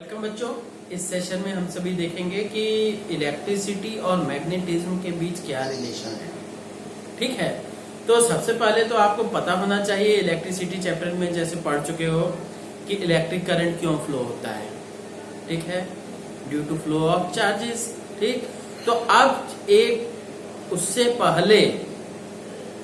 Welcome बच्चों। इस session में हम सभी देखेंगे कि इलेक्ट्रिसिटी और मैग्नेटिज्म के बीच क्या रिलेशन है। ठीक है, तो सबसे पहले तो आपको पता होना चाहिए, इलेक्ट्रिसिटी चैप्टर में जैसे पढ़ चुके हो कि इलेक्ट्रिक करंट क्यों फ्लो होता है। ठीक है, due to flow of charges. ठीक, तो अब एक उससे पहले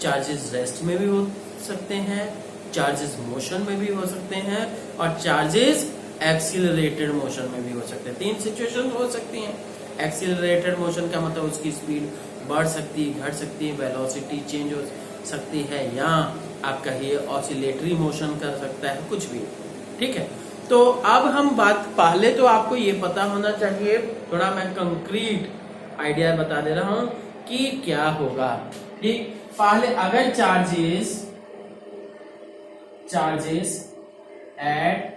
चार्जेस रेस्ट में भी हो सकते हैं, चार्जेस मोशन में भी हो सकते हैं और चार्जेस एक्सीलरेटेड मोशन में भी हो सकते हैं। तीन सिचुएशन हो सकती हैं। एक्सीलरेटेड मोशन का मतलब उसकी स्पीड बढ़ सकती है, घट सकती है, वेलोसिटी चेंज हो सकती है, या आप कहिए ऑसिलेटरी मोशन कर सकता है, कुछ भी। ठीक है, तो अब हम बात, पहले तो आपको ये पता होना चाहिए, थोड़ा मैं कंक्रीट आइडिया बता दे रहा हूं कि क्या होगा। ठीक, पहले अगर चार्जेस एट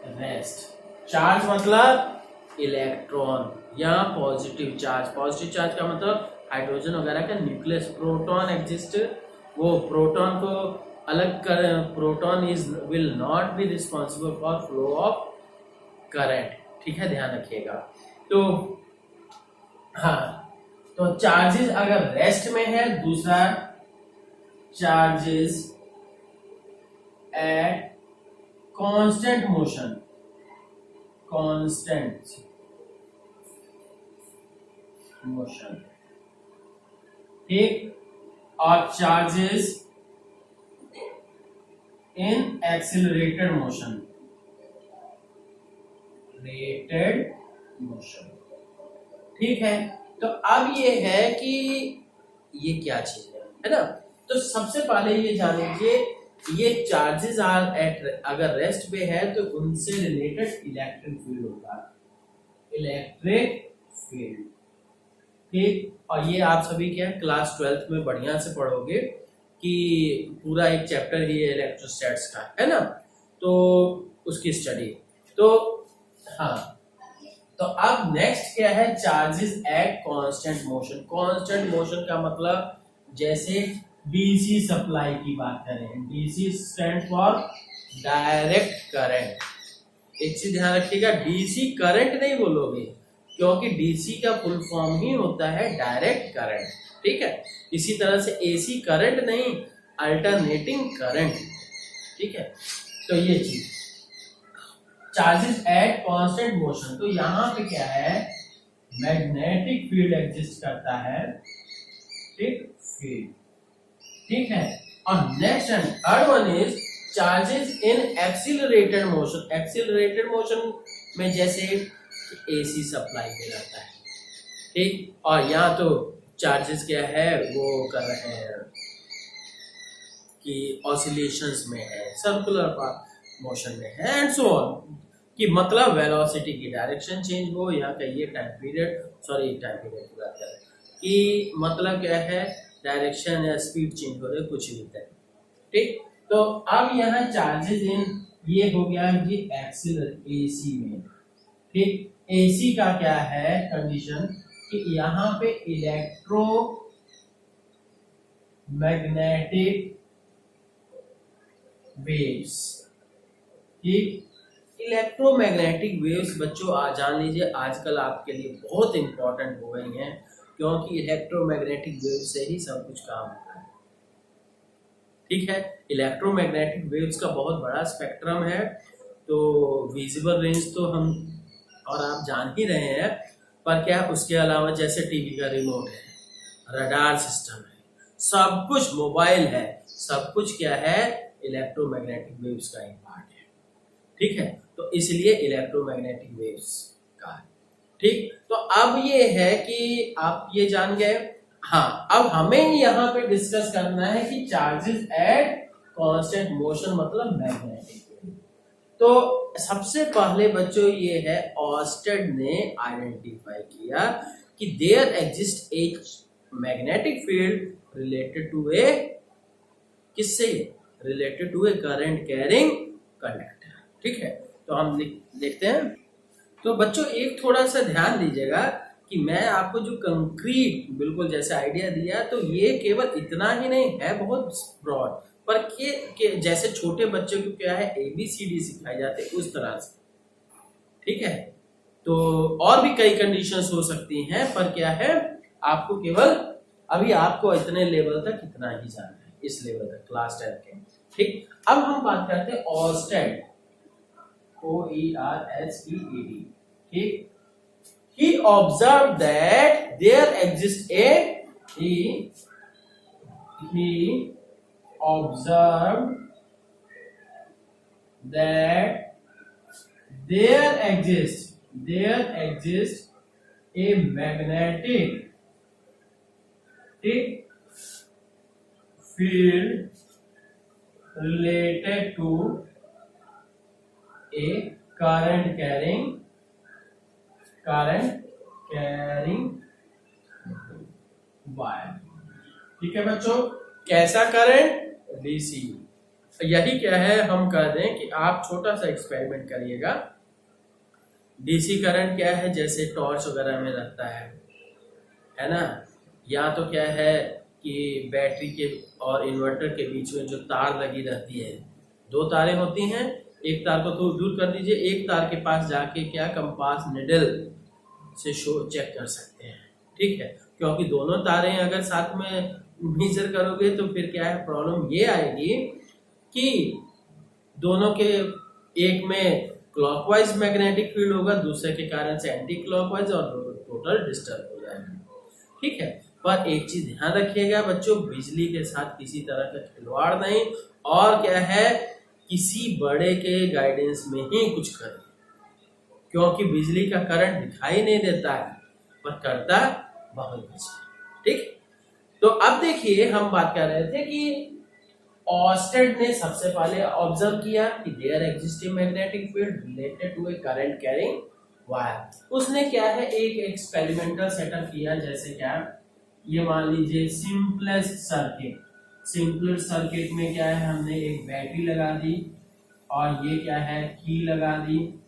रेस्ट, चार्ज मतलब इलेक्ट्रॉन या पॉजिटिव चार्ज का मतलब हाइड्रोजन वगैरह का न्यूक्लियस, प्रोटॉन एग्जिस्ट, वो प्रोटॉन को अलग कर, proton will not be responsible for flow of current. ठीक है, ध्यान रखिएगा। तो हाँ, तो चार्जेस अगर रेस्ट में है, दूसरा चार्जेस एट कांस्टेंट मोशन, ठीक, और चार्जेस इन एक्सिलरेटेड मोशन, ठीक है। तो अब ये है कि ये क्या चीज है ना। तो सबसे पहले ये जान लीजिए, ये चार्जेस आर एट, अगर रेस्ट पे है तो उनसे रिलेटेड इलेक्ट्रिक फील्ड होता है, इलेक्ट्रिक फील्ड। ठीक, और ये आप सभी क्या है क्लास 12th में बढ़िया से पढ़ोगे कि पूरा एक चैप्टर ही है इलेक्ट्रोस्टैट्स का, है ना, तो उसकी स्टडी। तो हाँ, तो अब नेक्स्ट क्या है, charges at constant motion. Constant motion का मतलब जैसे डीसी सप्लाई की बात करें, DC stand for direct current. एक चीज ध्यान रखिएगा, डीसी करंट नहीं बोलोगे, क्योंकि डीसी का फुल फॉर्म ही होता है डायरेक्ट करंट। ठीक है, इसी तरह से एसी करंट नहीं, अल्टरनेटिंग करंट। ठीक है, तो ये चीज चार्जेस एट कांस्टेंट मोशन, तो यहां पे क्या है, मैग्नेटिक फील्ड एग्जिस्ट करता है। ठीक, फील्ड। ठीक है, और next and third one is charges in accelerated motion. Accelerated motion में जैसे एसी सप्लाई में रहता है। ठीक, और यहाँ तो चार्जेस क्या है, वो कर रहे हैं कि ऑसिलेशंस में है, सर्कुलर मोशन में है, एंड सो ऑन, कि मतलब वेलोसिटी की डायरेक्शन चेंज हो, या कहिए टाइम पीरियड की बात करें कि मतलब क्या है, डायरेक्शन या स्पीड चेंज हो रही, कुछ भी है। ठीक, तो अब यहाँ चार्जेस इन, ये हो गया जी एक्सीलरेटेड एसी में। ठीक, एसी का क्या है कंडीशन कि यहाँ पे इलेक्ट्रो मैग्नेटिक वेव्स। ठीक, इलेक्ट्रोमैग्नेटिक वेव्स बच्चों आज जान लीजिए, आजकल आपके लिए बहुत इंपॉर्टेंट हो गई हैं, क्योंकि इलेक्ट्रोमैग्नेटिक वेव से ही सब कुछ काम होता है। ठीक है, इलेक्ट्रोमैग्नेटिक वेव्स का बहुत बड़ा स्पेक्ट्रम है, तो विजिबल रेंज तो हम और आप जान ही रहे हैं, पर क्या उसके अलावा जैसे टीवी का रिमोट है, रडार सिस्टम है, सब कुछ मोबाइल है, सब कुछ क्या है, इलेक्ट्रोमैग्नेटिक वेव्स का एक पार्ट है। ठीक है, तो इसलिए इलेक्ट्रोमैग्नेटिक वेव्स का है। ठीक, तो अब ये है कि आप ये जान गए। हाँ, अब हमें यहाँ पे डिस्कस करना है कि चार्जेस एट कांस्टेंट मोशन मतलब मैग्नेटिक वेव। तो सबसे पहले बच्चों ये है, ऑर्स्टेड ने आइडेंटिफाई किया कि there exist a magnetic field related to a, किससे, related to a current carrying conductor. ठीक है, तो हम देखते हैं। तो बच्चों एक थोड़ा सा ध्यान दीजिएगा कि मैं आपको जो कंक्रीट बिल्कुल जैसे आइडिया दिया, तो ये केवल इतना ही नहीं है, बहुत ब्रॉड, पर के जैसे छोटे बच्चों को क्या है ABCD सिखाए जाते उस तरह से। ठीक है। तो और भी कई कंडीशंस हो सकती हैं, पर क्या है, आपको केवल अभी आपको इतने लेवल तक इतना ही जाना है, इस लेवल तक क्लास 10 के। ठीक, अब हम बात करते हैं ऑर्स्टेड, OERSTED। ठीक, he observed that there exists a he observed that there exists a magnetic field related to a current carrying wire. ठीक है बच्चों, कैसा करंट? डीसी। यही क्या है, हम कह दें कि आप छोटा सा एक्सपेरिमेंट करिएगा। डीसी करंट क्या है, जैसे टॉर्च वगैरह में रहता है ना, या तो क्या है कि बैटरी के और इन्वर्टर के बीच में जो तार लगी रहती है, दो तारें होती हैं, एक तार को तो दूर कर दीजिए, एक तार के पास जाके क्या कंपास निडल से शो चेक कर सकते हैं। ठीक है, क्योंकि दोनों तारें अगर साथ में मेजर करोगे तो फिर क्या है, प्रॉब्लम ये आएगी कि दोनों के एक में क्लॉकवाइज मैग्नेटिक फील्ड होगा, दूसरे के कारण से एंटी क्लॉकवाइज, और टोटल डिस्टर्ब हो जाएगा। ठीक है, पर एक चीज ध्यान रखिएगा बच्चों, बिजली के साथ किसी तरह का खिलवाड़ नहीं, और क्या है, किसी बड़े के गाइडेंस में ही कुछ करें, क्योंकि बिजली का करंट दिखाई नहीं देता है पर करता बहुत कुछ। ठीक, तो अब देखिए हम बात कर रहे थे कि ऑर्स्टेड ने सबसे पहले ऑब्जर्व किया कि there exist a magnetic field related to a current carrying wire. उसने क्या है, एक एक्सपेरिमेंटल सेटअप किया, जैसे क्या, ये मान लीजिए सिंपलेस्ट सर्किट में क्या है, हमने एक बैटरी लगा दी, और ये क्या है, की लगा दी,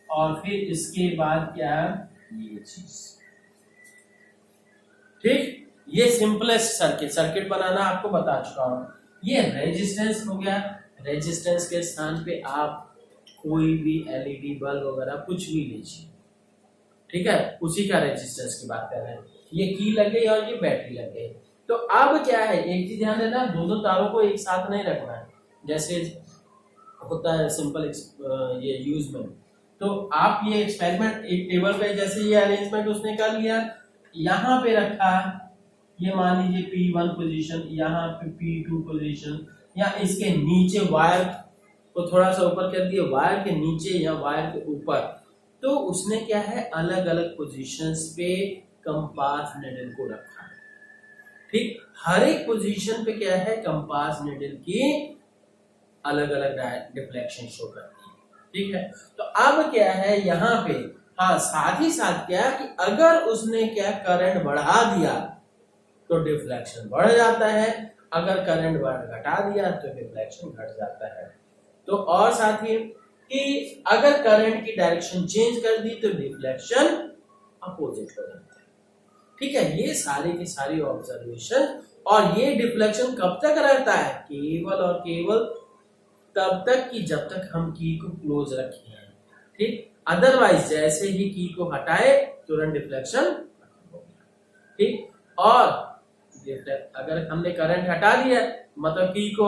और फिर इसके बाद क्या, ये चीज। ठीक, ये सिंपलेस्ट सर्किट बनाना आपको बता चुका हूं। ये रेजिस्टेंस हो गया, रेजिस्टेंस के स्थान पे आप कोई भी एलईडी बल्ब वगैरह कुछ भी लीजिए। ठीक है, उसी का रेजिस्टेंस की बात कर रहे हैं। ये की लग गई और ये बैटरी लग गई। तो अब क्या है, एक चीज ध्यान देना, दोनों तारों को एक साथ नहीं रखना है, जैसे होता है सिंपल ये यूज में। तो आप ये एक्सपेरिमेंट एक टेबल पे, जैसे ये अरेंजमेंट उसने कर लिया, यहाँ पे रखा, ये मान लीजिए P1 पोजीशन, यहाँ पे P2 पोजीशन, या इसके नीचे वायर को थोड़ा सा ऊपर कर दिया, वायर के नीचे या वायर के ऊपर। तो उसने क्या है, अलग अलग पोजीशंस पे कंपास निडल को रखा। ठीक, हर एक पोजीशन पे क्या है, कंपास निडल की अलग अलग डिफ्लेक्शन शो करती है। ठीक है, तो अब क्या है यहाँ पे, हाँ साथ ही साथ क्या कि अगर उसने क्या करंट बढ़ा दिया तो डिफ्लेक्शन बढ़ जाता है, अगर करंट घटा दिया तो डिफ्लेक्शन घट जाता है। तो और साथ ही कि अगर करंट की डायरेक्शन चेंज कर दी तो डिफ्लेक्शन अपोजिट हो जाता है। ठीक है, ये सारी की सारी ऑब्जर्वेशन, और ये डिफ्लेक्शन कब तक रहता है, केवल और केवल तब तक कि जब तक हम की को क्लोज रखे हैं। ठीक, अदरवाइज जैसे ही की को हटाए तुरंत डिफ्लेक्शन। ठीक, और अगर हमने करंट हटा दिया, मतलब की को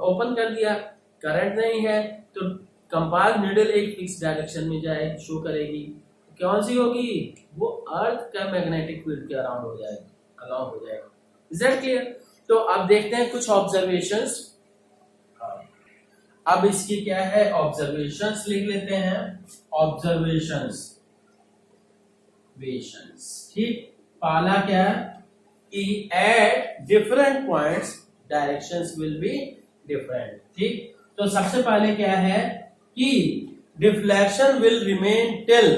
ओपन कर दिया, करंट नहीं है, तो कंपास निडल एक फिक्स डायरेक्शन में जाए शो करेगी। कौन सी होगी, वो अर्थ का मैग्नेटिक फील्ड के अराउंड हो जाएगा, अलाउ हो जाएगा। Is that clear? तो अब देखते हैं कुछ ऑब्जर्वेशंस। अब इसकी क्या है, ऑब्जर्वेशंस लिख लेते हैं। ऑब्जर्वेशंस, ठीक, पहला क्या है कि at different points directions will be different. ठीक, तो सबसे पहले क्या है कि deflection will remain till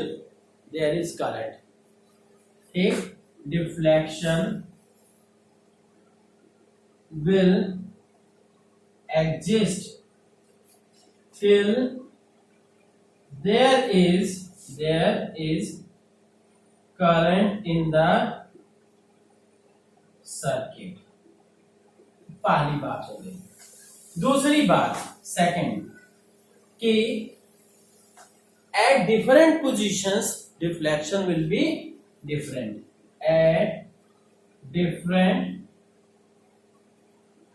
there is current. ठीक, deflection will exist till there is current in the circuit। पहली बात हो गई। दूसरी बात, सेकंड, कि at different positions deflection will be different. At different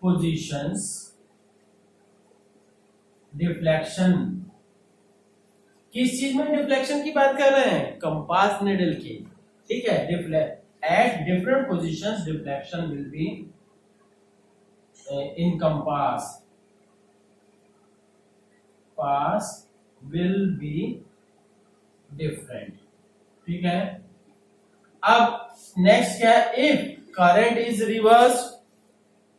positions deflection, किस चीज में डिफ्लेक्शन की बात कर रहे हैं? कंपास निडल की, ठीक है। At different positions deflection will be in compass pass will be different, ठीक है। अब नेक्स्ट क्या है? If current is reverse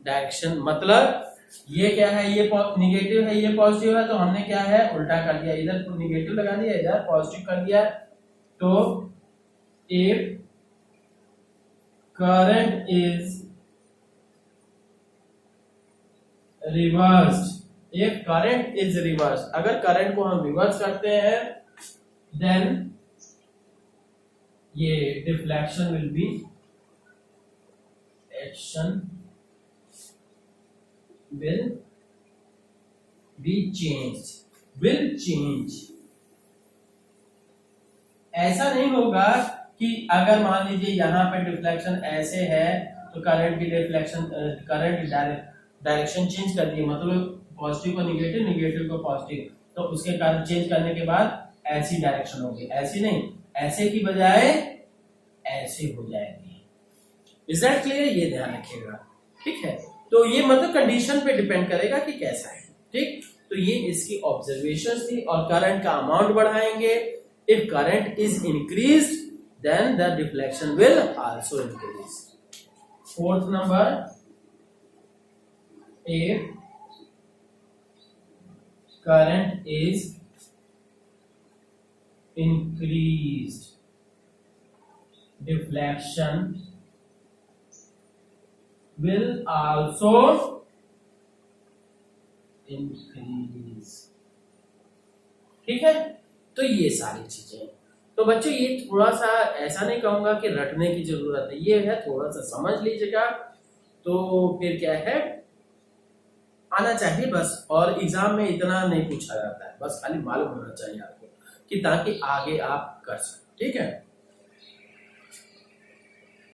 direction, मतलब ये क्या है? ये निगेटिव है, ये पॉजिटिव है, तो हमने क्या है? उल्टा कर दिया, इधर निगेटिव लगा दिया, इधर पॉजिटिव कर दिया। तो if current is reversed, if current is reverse, अगर करंट को हम रिवर्स करते हैं देन ये deflection will be action will be changed, will change। ऐसा नहीं होगा कि अगर मान लीजिए यहाँ पे डिफ्लेक्शन ऐसे है तो करंट की डिफ्लेक्शन, करंट डायरेक्शन चेंज कर दिए, मतलब पॉजिटिव को निगेटिव, निगेटिव को पॉजिटिव, तो उसके कारण चेंज करने के बाद ऐसी डायरेक्शन होगी। ऐसी नहीं, ऐसे की बजाय ऐसे हो जाएगी। Is that clear? ये ध्यान रखिएगा, ठीक है। तो ये मतलब कंडीशन पे डिपेंड करेगा कि कैसा है, ठीक। तो ये इसकी ऑब्जर्वेशन थी। और करंट का अमाउंट बढ़ाएंगे। If current is increased then the deflection will also increase. Fourth number, if current is increased deflection will also increase, ठीक है। तो ये सारी चीजें, तो बच्चों ये थोड़ा सा ऐसा नहीं कहूंगा कि रटने की जरूरत है, ये है थोड़ा सा समझ लीजिएगा, तो फिर क्या है, आना चाहिए बस। और एग्जाम में इतना नहीं पूछा जाता है, बस खाली मालूम होना चाहिए आपको कि ताकि आगे आप कर सकें, ठीक है।